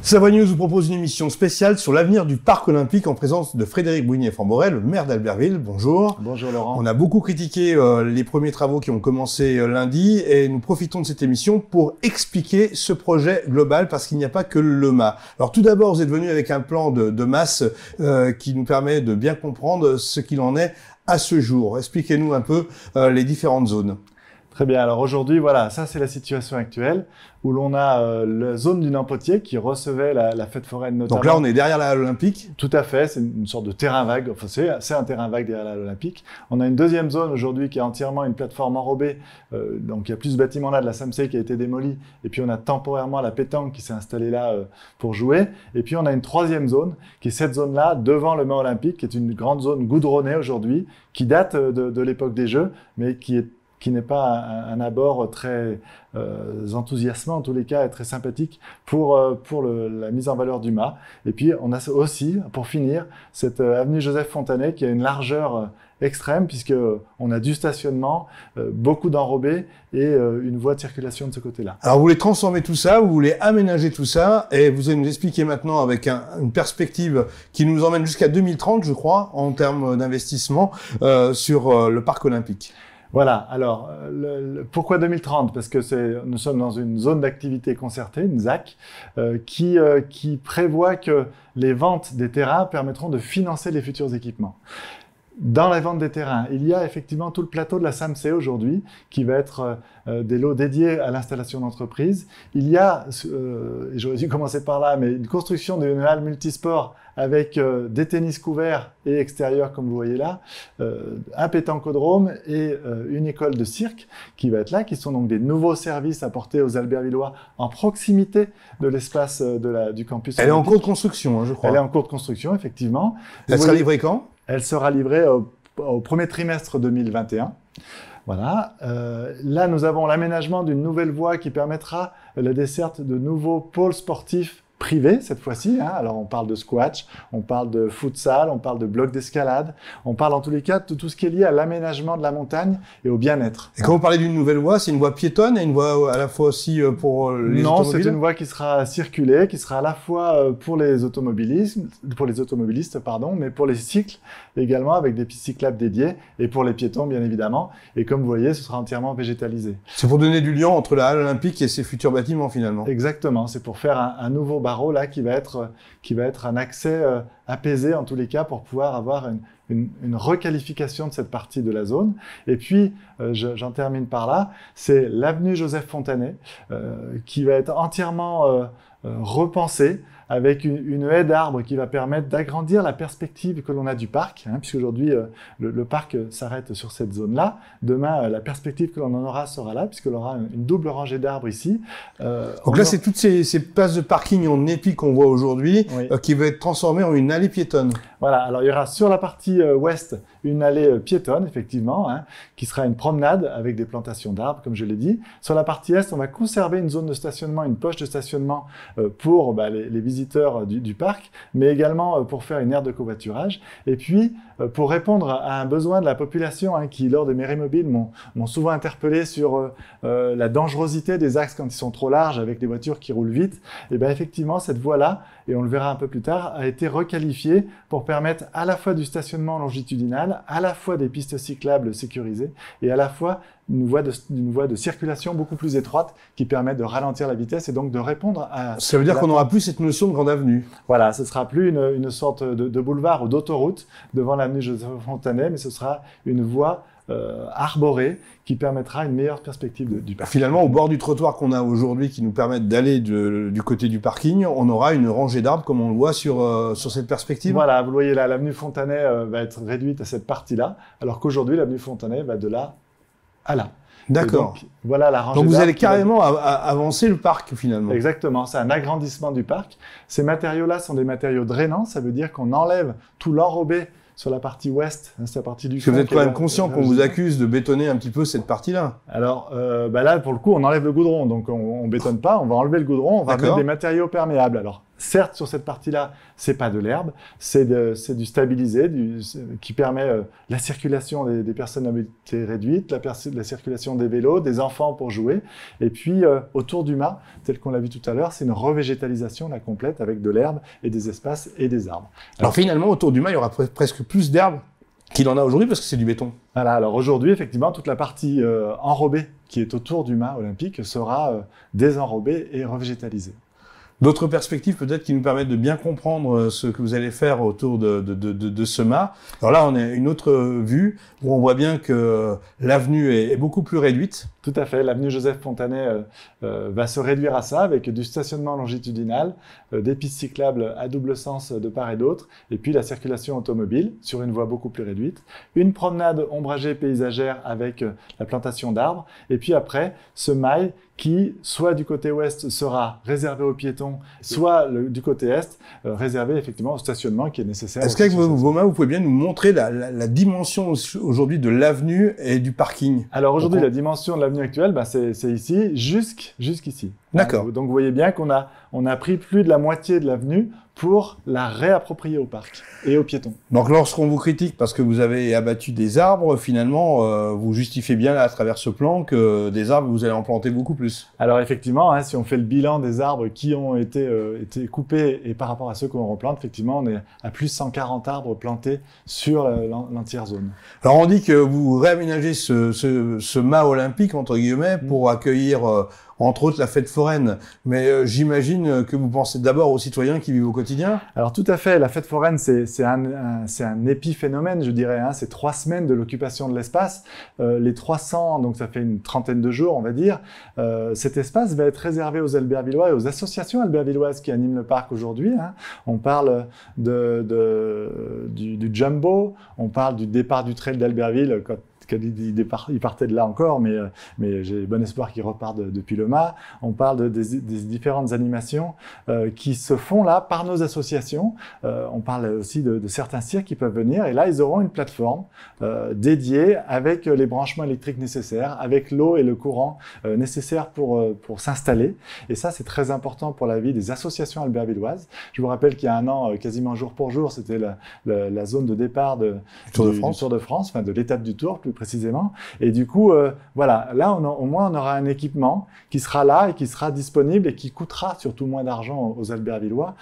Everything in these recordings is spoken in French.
Savoie News vous propose une émission spéciale sur l'avenir du parc olympique en présence de Frédéric Bougnier-Famborel, le maire d'Albertville. Bonjour. Bonjour Laurent. On a beaucoup critiqué les premiers travaux qui ont commencé lundi et nous profitons de cette émission pour expliquer ce projet global parce qu'il n'y a pas que le mât. Alors tout d'abord, vous êtes venu avec un plan de masse qui nous permet de bien comprendre ce qu'il en est à ce jour. Expliquez-nous un peu les différentes zones. Très bien, alors aujourd'hui, voilà, ça c'est la situation actuelle où l'on a la zone du Nampotier qui recevait la fête foraine notamment. Donc là, on est derrière la Halle Olympique. Tout à fait, c'est une sorte de terrain vague, enfin c'est un terrain vague derrière la Halle Olympique. On a une deuxième zone aujourd'hui qui est entièrement une plateforme enrobée, donc il y a plus ce bâtiment-là de la SAMSEI qui a été démoli, et puis on a temporairement la pétanque qui s'est installée là pour jouer, et puis on a une troisième zone qui est cette zone-là devant le mât olympique, qui est une grande zone goudronnée aujourd'hui, qui date de l'époque des Jeux, mais qui n'est pas un abord très enthousiasmant en tous les cas et très sympathique pour la mise en valeur du mât. Et puis on a aussi, pour finir, cette avenue Joseph Fontanet qui a une largeur extrême puisque on a du stationnement, beaucoup d'enrobés et une voie de circulation de ce côté-là. Alors vous voulez transformer tout ça, vous voulez aménager tout ça et vous allez nous expliquer maintenant avec une perspective qui nous emmène jusqu'à 2030, je crois, en termes d'investissement sur le parc olympique. Voilà, alors pourquoi 2030 ? Parce que nous sommes dans une zone d'activité concertée, une ZAC, qui prévoit que les ventes des terrains permettront de financer les futurs équipements. Dans la vente des terrains, il y a effectivement tout le plateau de la SAMSEI aujourd'hui, qui va être des lots dédiés à l'installation d'entreprises. Il y a, et j'aurais dû commencer par là, mais une construction d'une halle multisport avec des tennis couverts et extérieurs, comme vous voyez là, un pétanquodrome et une école de cirque qui va être là, qui sont donc des nouveaux services apportés aux Albertvillois en proximité de l'espace du campus. Elle est en cours de construction, hein, je crois. Elle est en cours de construction, effectivement. Elle sera livrée quand ? Elle sera livrée au premier trimestre 2021. Voilà. Là, nous avons l'aménagement d'une nouvelle voie qui permettra la desserte de nouveaux pôles sportifs privés cette fois-ci. Hein. Alors, on parle de squash, on parle de futsal, on parle de blocs d'escalade, on parle en tous les cas de tout ce qui est lié à l'aménagement de la montagne et au bien-être. Et quand vous parlez d'une nouvelle voie, c'est une voie piétonne et une voie à la fois aussi pour les automobiles ? Non, c'est une voie qui sera circulée, qui sera à la fois pour les automobilistes, mais pour les cycles également avec des pistes cyclables dédiées et pour les piétons bien évidemment. Et comme vous voyez, ce sera entièrement végétalisé. C'est pour donner du lien entre la Halle Olympique et ses futurs bâtiments finalement. Exactement, c'est pour faire un nouveau barreau là qui va être un accès apaisé en tous les cas pour pouvoir avoir une requalification de cette partie de la zone. Et puis, j'en termine par là, c'est l'avenue Joseph Fontanet qui va être entièrement repensée avec une haie d'arbres qui va permettre d'agrandir la perspective que l'on a du parc, hein, puisqu'aujourd'hui le parc s'arrête sur cette zone-là. Demain, la perspective que l'on en aura sera là, puisqu'on aura une double rangée d'arbres ici. Donc là, c'est toutes ces places de parking en épi qu'on voit aujourd'hui, oui, qui va être transformée en une allée piétonne. Voilà, alors il y aura sur la partie ouest une allée piétonne, effectivement, hein, qui sera une promenade avec des plantations d'arbres, comme je l'ai dit. Sur la partie est, on va conserver une zone de stationnement, une poche de stationnement pour les visiteurs du parc, mais également pour faire une aire de covoiturage. Et puis, pour répondre à un besoin de la population hein, qui, lors des mairies mobiles, m'ont souvent interpellé sur la dangerosité des axes quand ils sont trop larges avec des voitures qui roulent vite. Et bien effectivement, cette voie-là, et on le verra un peu plus tard, a été requalifiée pour permettre à la fois du stationnement longitudinal, à la fois des pistes cyclables sécurisées et à la fois une voie de circulation beaucoup plus étroite qui permet de ralentir la vitesse et donc de répondre à... Ça veut dire qu'on n'aura plus cette notion de grande avenue. Voilà, ce sera plus une sorte de boulevard ou d'autoroute devant l'avenue Joseph Fontanet, mais ce sera une voie arborée qui permettra une meilleure perspective du parc. Finalement, au bord du trottoir qu'on a aujourd'hui qui nous permettent d'aller du côté du parking, on aura une rangée d'arbres comme on le voit sur cette perspective. Voilà, vous le voyez là, l'avenue Fontanet va être réduite à cette partie-là, alors qu'aujourd'hui, l'avenue Fontanet va de là à là. D'accord. Donc, voilà la rangée. Donc vous allez carrément avancer le parc finalement. Exactement, c'est un agrandissement du parc. Ces matériaux-là sont des matériaux drainants, ça veut dire qu'on enlève tout l'enrobé sur la partie ouest, c'est la partie du Parce que vous êtes quand même conscient qu'on vous accuse de bétonner un petit peu cette partie-là. Alors là, pour le coup, on enlève le goudron, donc on bétonne pas, on va enlever le goudron, on va mettre des matériaux perméables. Alors certes, sur cette partie-là, c'est pas de l'herbe, c'est du stabilisé qui permet la circulation des personnes à mobilité réduite, la circulation des vélos, des enfants pour jouer. Et puis, autour du mât, tel qu'on l'a vu tout à l'heure, c'est une revégétalisation la complète avec de l'herbe et des espaces et des arbres. Alors finalement, autour du mât, il y aura presque plus d'herbe qu'il en a aujourd'hui parce que c'est du béton. Voilà, alors aujourd'hui, effectivement, toute la partie enrobée qui est autour du mât olympique sera désenrobée et revégétalisée. D'autres perspectives peut-être qui nous permettent de bien comprendre ce que vous allez faire autour de ce mât. Alors là, on a une autre vue où on voit bien que l'avenue est beaucoup plus réduite. Tout à fait. L'avenue Joseph Fontanet va se réduire à ça avec du stationnement longitudinal, des pistes cyclables à double sens de part et d'autre, et puis la circulation automobile sur une voie beaucoup plus réduite. Une promenade ombragée paysagère avec la plantation d'arbres, et puis après, ce mail qui, soit du côté ouest, sera réservé aux piétons, soit du côté est, réservé effectivement au stationnement qui est nécessaire. Est-ce qu'avec vos mains, vous pouvez bien nous montrer la dimension aujourd'hui de l'avenue et du parking? Alors aujourd'hui, la dimension de l'avenue actuelle, c'est ici, jusqu'ici. D'accord. Donc vous voyez bien qu'on a pris plus de la moitié de l'avenue pour la réapproprier au parc et aux piétons. Donc lorsqu'on vous critique parce que vous avez abattu des arbres, finalement, vous justifiez bien là, à travers ce plan que des arbres, vous allez en planter beaucoup plus. Alors effectivement, si on fait le bilan des arbres qui ont été coupés et par rapport à ceux qu'on replante, effectivement, on est à plus de 140 arbres plantés sur l'entière zone. Alors on dit que vous réaménagez ce mât olympique, entre guillemets, pour accueillir entre autres la fête foraine. Mais j'imagine que vous pensez d'abord aux citoyens qui vivent au quotidien. Alors tout à fait, la fête foraine, c'est un épiphénomène, je dirais. C'est 3 semaines de l'occupation de l'espace. Les 300, donc ça fait une trentaine de jours, on va dire. Cet espace va être réservé aux Albertvillois et aux associations albertvilloises qui animent le parc aujourd'hui. On parle du Jumbo, on parle du départ du trail d'Albertville il partait de là encore, mais j'ai bon espoir qu'il reparte depuis le mât. On parle des différentes animations qui se font là par nos associations. On parle aussi de certains cirques qui peuvent venir. Et là, ils auront une plateforme dédiée avec les branchements électriques nécessaires, avec l'eau et le courant nécessaires pour s'installer. Et ça, c'est très important pour la vie des associations albertvilloises. Je vous rappelle qu'il y a un an, quasiment jour pour jour, c'était la zone de départ du Tour de France, enfin de l'étape du Tour, plus précisément. Et du coup, voilà, là, au moins, on aura un équipement qui sera là et qui sera disponible et qui coûtera surtout moins d'argent aux Albertvillois.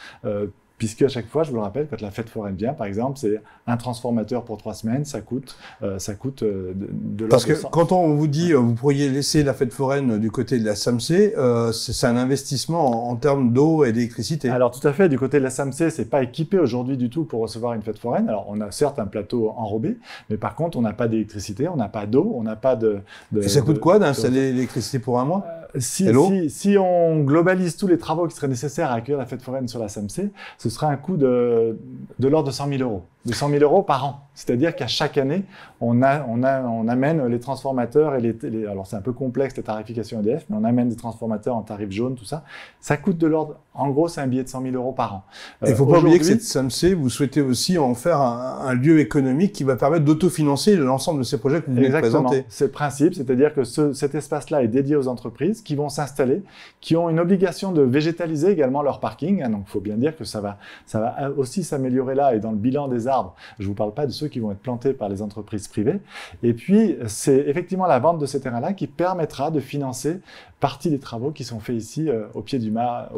Puisque à chaque fois, je vous le rappelle, quand la fête foraine vient, par exemple, c'est un transformateur pour 3 semaines, ça coûte de l'ordre. Parce que quand on vous dit vous pourriez laisser la fête foraine du côté de la SAMC, c'est un investissement en termes d'eau et d'électricité. Alors tout à fait, du côté de la SAMC, c'est pas équipé aujourd'hui du tout pour recevoir une fête foraine. Alors on a certes un plateau enrobé, mais par contre on n'a pas d'électricité, on n'a pas d'eau, on n'a pas de. Et ça coûte quoi d'installer l'électricité pour un mois? Si on globalise tous les travaux qui seraient nécessaires à accueillir la fête foraine sur la SAMC, ce sera un coût de l'ordre de 100 000 euros. De 100 000 euros par an. C'est-à-dire qu'à chaque année, on amène les transformateurs et alors c'est un peu complexe la tarification EDF, mais on amène des transformateurs en tarif jaune, tout ça. Ça coûte de l'ordre, en gros, c'est un billet de 100 000 euros par an. Il ne faut pas oublier que cette SAMC, vous souhaitez aussi en faire un lieu économique qui va permettre d'autofinancer l'ensemble de ces projets que vous venez de présenter. C'est le principe, c'est-à-dire que cet espace-là est dédié aux entreprises qui vont s'installer, qui ont une obligation de végétaliser également leur parking. Donc, il faut bien dire que ça va aussi s'améliorer là et dans le bilan des arbres. Je ne vous parle pas de ceux qui vont être plantés par les entreprises privées. Et puis, c'est effectivement la vente de ces terrains-là qui permettra de financer partie des travaux qui sont faits ici au pied du mât.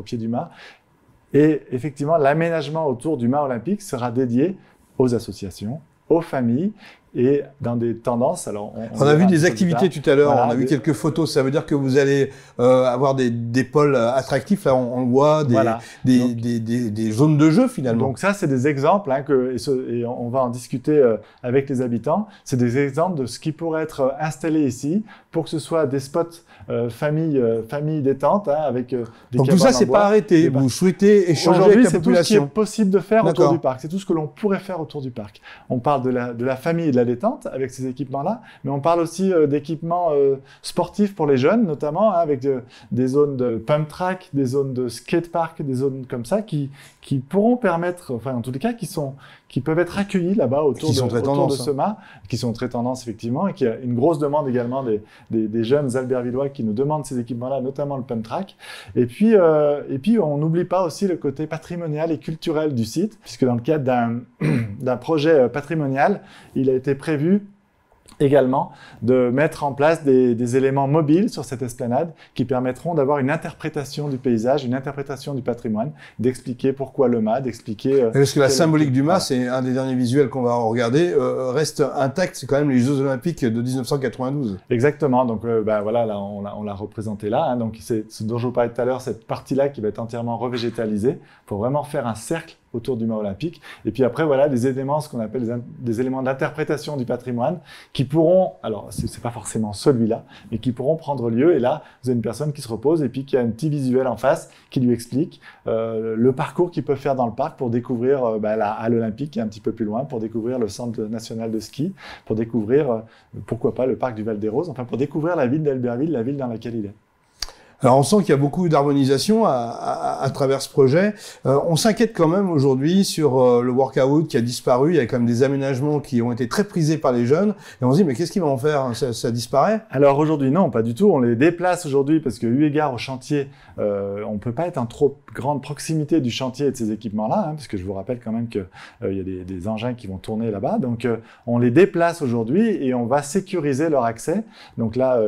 Et effectivement, l'aménagement autour du mât olympique sera dédié aux associations, aux familles et dans des tendances. Alors, on a vu des activités tout à l'heure, voilà, on a vu quelques photos. Ça veut dire que vous allez avoir des pôles attractifs. Là, on voit des zones de jeu finalement. Donc ça, c'est des exemples et on va en discuter avec les habitants. C'est des exemples de ce qui pourrait être installé ici pour que ce soit des spots famille détente avec des donc tout ça, c'est pas arrêté. Vous souhaitez échanger avec la population. Aujourd'hui, c'est tout ce qui est possible de faire autour du parc. C'est tout ce que l'on pourrait faire autour du parc. On parle de la famille et de de la détente avec ces équipements-là, mais on parle aussi d'équipements sportifs pour les jeunes, notamment avec des zones de pump track, des zones de skatepark, des zones comme ça qui pourront permettre, enfin en tous les cas, qui peuvent être accueillis là-bas autour de ce mât, qui sont très tendance effectivement, et qui a une grosse demande également des jeunes Albertvillois qui nous demandent ces équipements-là, notamment le pump track. Et puis on n'oublie pas aussi le côté patrimonial et culturel du site, puisque dans le cadre d'un projet patrimonial, il a été prévu également de mettre en place des éléments mobiles sur cette esplanade qui permettront d'avoir une interprétation du paysage, une interprétation du patrimoine, d'expliquer pourquoi le mât, d'expliquer... Parce que la symbolique du mât, c'est un des derniers visuels qu'on va regarder, reste intact, c'est quand même les Jeux Olympiques de 1992. Exactement, donc voilà, là, on l'a représenté là, hein, donc c'est ce dont je vous parlais tout à l'heure, cette partie-là qui va être entièrement revégétalisée pour vraiment faire un cercle autour du mât olympique. Et puis après, voilà, des éléments, ce qu'on appelle des éléments d'interprétation du patrimoine qui pourront, alors c'est pas forcément celui-là, mais qui pourront prendre lieu. Et là, vous avez une personne qui se repose et puis qui a un petit visuel en face qui lui explique le parcours qu'il peut faire dans le parc pour découvrir la halle olympique qui est un petit peu plus loin, pour découvrir le centre national de ski, pour découvrir, pourquoi pas, le parc du Val-des-Roses, enfin pour découvrir la ville d'Albertville, la ville dans laquelle il est. Alors on sent qu'il y a beaucoup d'harmonisation à travers ce projet. On s'inquiète quand même aujourd'hui sur le workout qui a disparu. Il y a quand même des aménagements qui ont été très prisés par les jeunes. Et on se dit, mais qu'est-ce qu'ils vont en faire? Ça disparaît? Alors aujourd'hui, non, pas du tout. On les déplace aujourd'hui parce que, eu égard au chantier, on ne peut pas être en trop grande proximité du chantier et de ces équipements-là, hein, parce que je vous rappelle quand même qu'il y a des engins qui vont tourner là-bas. Donc on les déplace aujourd'hui et on va sécuriser leur accès. Donc là,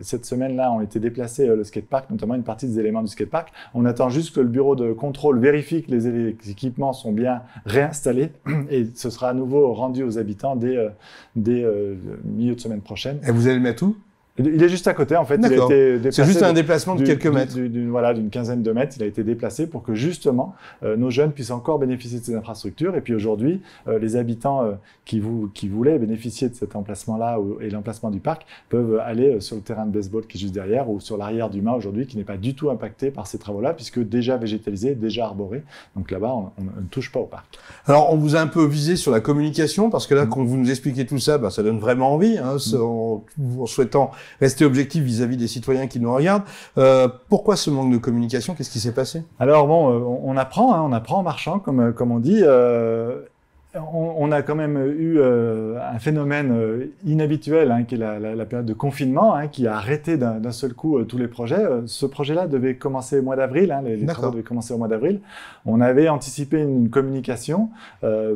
cette semaine-là, ont été déplacés le skatepark, notamment une partie des éléments du skatepark. On attend juste que le bureau de contrôle vérifie que les équipements sont bien réinstallés et ce sera à nouveau rendu aux habitants dès milieu de semaine prochaine. Et vous allez le mettre où? Il est juste à côté, en fait. Il a été déplacé. C'est juste un déplacement de quelques mètres. D'une quinzaine de mètres. Il a été déplacé pour que justement nos jeunes puissent encore bénéficier de ces infrastructures. Et puis aujourd'hui, les habitants qui voulaient bénéficier de cet emplacement-là et l'emplacement du parc peuvent aller sur le terrain de baseball qui est juste derrière ou sur l'arrière du mât aujourd'hui, qui n'est pas du tout impacté par ces travaux-là, puisque déjà végétalisé, déjà arboré. Donc là-bas, on ne touche pas au parc. Alors, on vous a un peu visé sur la communication, parce que là, quand vous nous expliquez tout ça, ça donne vraiment envie, hein, en souhaitant rester objectif vis-à-vis des citoyens qui nous regardent. Pourquoi ce manque de communication? Qu'est-ce qui s'est passé? Alors bon, on apprend en marchant, comme on dit. On a quand même eu un phénomène inhabituel, hein, qui est la période de confinement, hein, qui a arrêté d'un seul coup tous les projets. Ce projet-là devait commencer au mois d'avril, hein, les travaux devaient commencer au mois d'avril. On avait anticipé une communication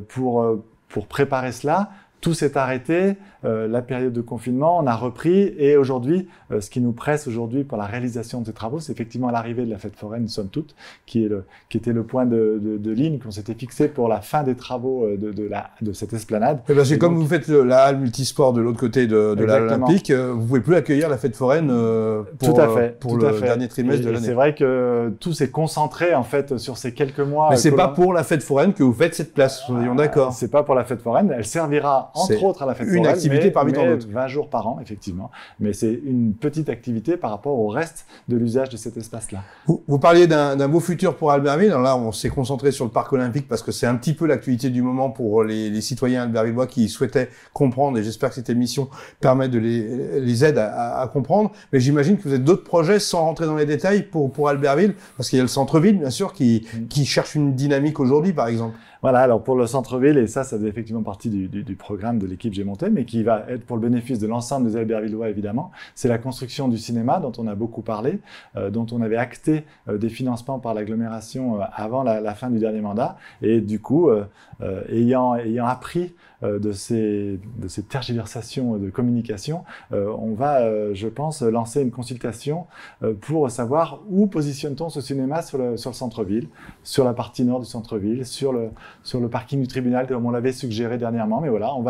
pour préparer cela. Tout s'est arrêté, la période de confinement, on a repris et aujourd'hui, ce qui nous presse aujourd'hui pour la réalisation de ces travaux, c'est effectivement l'arrivée de la fête foraine, somme toute, qui était le point de ligne qu'on s'était fixé pour la fin des travaux de cette esplanade. Et parce que comme vous faites la halle multisport de l'autre côté de la Olympique, vous pouvez plus accueillir la fête foraine pour le dernier trimestre de l'année. C'est vrai que tout s'est concentré en fait sur ces quelques mois. Mais c'est pas pour la fête foraine que vous faites cette place, soyons d'accord. C'est pas pour la fête foraine, elle servira entre autres à la fête foraine, une activité parmi tant d'autres. 20 jours par an, effectivement. Mais c'est une petite activité par rapport au reste de l'usage de cet espace-là. Vous parliez d'un beau futur pour Albertville. Alors là, on s'est concentré sur le parc olympique parce que c'est un petit peu l'actualité du moment pour les citoyens albertvillois qui souhaitaient comprendre, et j'espère que cette émission permet de les aider à comprendre. Mais j'imagine que vous avez d'autres projets sans rentrer dans les détails pour Albertville, parce qu'il y a le centre-ville, bien sûr, qui cherche une dynamique aujourd'hui, par exemple. Voilà, alors pour le centre-ville, et ça faisait effectivement partie du programme de l'équipe J'ai monté, mais qui va être pour le bénéfice de l'ensemble des Albertvillois, évidemment, c'est la construction du cinéma dont on a beaucoup parlé, dont on avait acté des financements par l'agglomération avant la fin du dernier mandat. Et du coup, ayant appris de ces tergiversations de communication, on va, je pense, lancer une consultation pour savoir où positionne-t-on ce cinéma sur le centre-ville, sur la partie nord du centre-ville, sur le parking du tribunal, comme on l'avait suggéré dernièrement. Mais voilà, on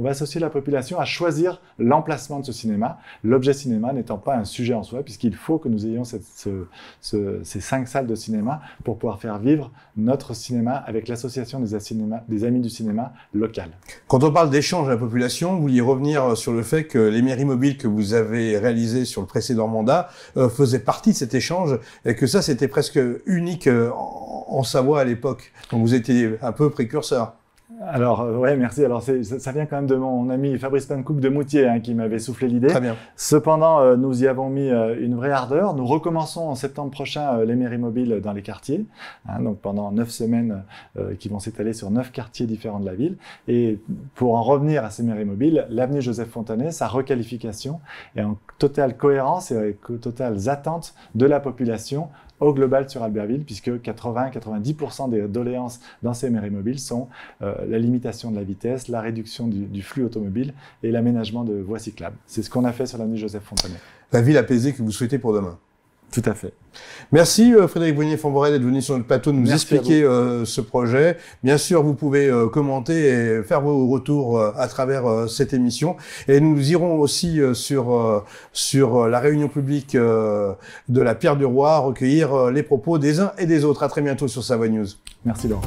va associer la population à choisir l'emplacement de ce cinéma, l'objet cinéma n'étant pas un sujet en soi, puisqu'il faut que nous ayons ces 5 salles de cinéma pour pouvoir faire vivre notre cinéma avec l'association des amis du cinéma local. Quand on parle d'échange à la population, vous vouliez revenir sur le fait que les mairies mobiles que vous avez réalisées sur le précédent mandat faisaient partie de cet échange et que ça, c'était presque unique en Savoie à l'époque. Donc vous étiez un peu précurseur. Alors, ouais, merci. Alors, ça vient quand même de mon ami Fabrice Pankouk de Moutier hein, qui m'avait soufflé l'idée. Très bien. Cependant, nous y avons mis une vraie ardeur. Nous recommençons en septembre prochain les mairies mobiles dans les quartiers. Hein, donc, pendant 9 semaines qui vont s'étaler sur 9 quartiers différents de la ville. Et pour en revenir à ces mairies mobiles, l'avenue Joseph Fontanet, sa requalification est en totale cohérence et avec totales attentes de la population au global sur Albertville, puisque 80-90% des doléances dans ces mairies mobiles sont la limitation de la vitesse, la réduction du flux automobile et l'aménagement de voies cyclables. C'est ce qu'on a fait sur l'avenue Joseph Fontanet. La ville apaisée que vous souhaitez pour demain. Tout à fait. Merci Frédéric Boignet-Famborel d'être venu sur notre plateau nous expliquer ce projet. Bien sûr, vous pouvez commenter et faire vos retours à travers cette émission. Et nous irons aussi sur la réunion publique de la Pierre du Roi recueillir les propos des uns et des autres. À très bientôt sur Savoie News. Merci Laurent.